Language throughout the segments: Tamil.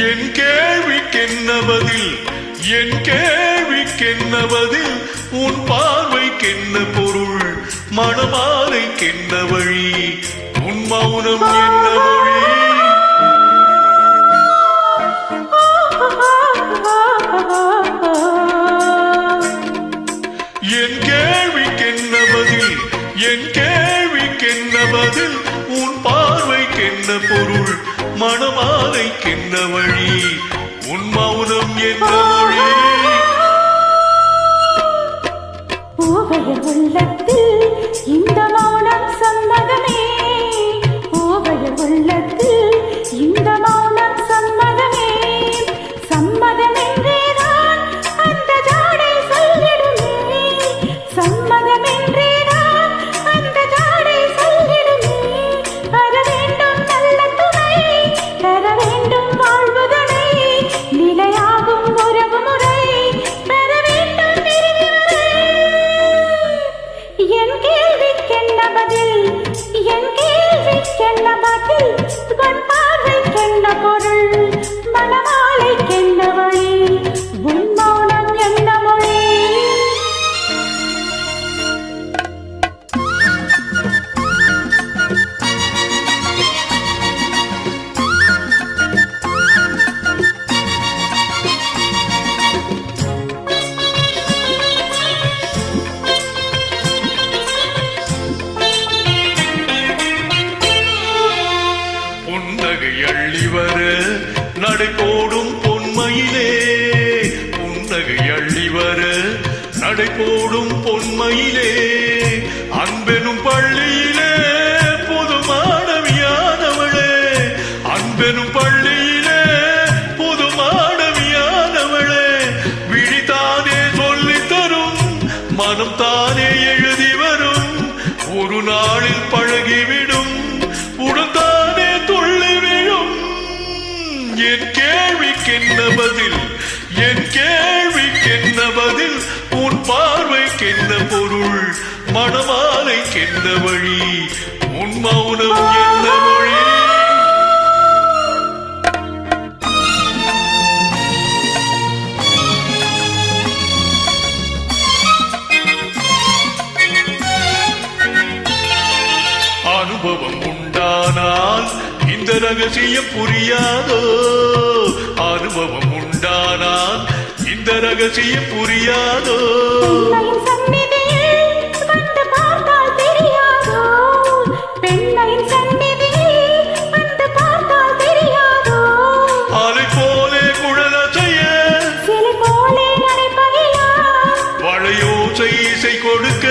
என் கேள்விக்கென்ன பதில், என் கேள்விக்கென்ன பதில், உன் பார்வைக்கென்ன பொருள், மணமாலைக்கென்ன வழி, உன் மௌனம் என்ன மொழி? என் கேள்விக்கென்ன பதில், என் கேள்விக்கென்ன பதில், உன் பார்வைக்கென்ன பொருள், மணமாலைக்கென்ன வழி, உன் மௌனம் என்ன மொழி? உள்ளத்தில் இந்த மௌனம் சம்மதமே, உள்ளத்தில் இந்த மௌனம் சம்மதமே, சம்மதமென்றேதான் அந்த ஜாடை சொல்லிடுமே, சம்மதமென்றேதான் அந்த ஜாடை சொல்லிடுமே, வர வேண்டும் நல்ல துணை, தர வேண்டும் வாழ்வுதனை, நிலையாகும் உறவு முறை, பெற வேண்டும் விரிவுரை. என் கேள்விக்கென்ன பதில், என் கேள்விக்கென்ன பதில், உன் பார்வைக்கென்ன பொருள், மணமாலைக்கென்ன வழி, உன் மௌனம் என்ன மொழி? புன்னகை அள்ளி வர நடை போடும் பொன்மையிலே, புன்னகை அள்ளி வர நடை போடும் பொன்மையிலே, அன்பெனும் பள்ளியிலே புது மாணவியானவளே, அன்பெனும் பள்ளியிலே புது மாணவியானவளே, விழித்தானே சொல்லித் தரும், மனம் தானே எழுதி வரும், ஒரு நாளில் பழகிவிடும், உடன்தானே துள்ளி விழும். என் கேள்விக்கென்ன பதில், என் கேள்விக்கென்ன பதில், உன் பார்வைக்கென்ன பொருள், மணமாலைக்கென்ன வழி, உன் மௌனம் என்ன மொழி? அனுபவம் உண்டானால் இந்த ரகசியம் புரியாதோ, அனுபவம் உண்டானால் இந்த ரகசியம் புரியாதோ, பெண்ணையின் சந்நிதியில் வந்து பார்த்தால் தெரியாதோ, பெண்ணையின் சந்நிதியில் வந்து பார்த்தால் தெரியாதோ, அலை போலே குழலசைய சிலை போலே நடைபயிலா, வளையோசை இசை கொடுக்க,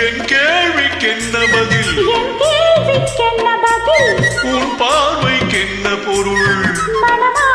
என் கேள்விக்கென்ன பதில், என் கேள்விக்கென்ன பதில், உன் பார்வைக்கென்ன பொருள், மனமா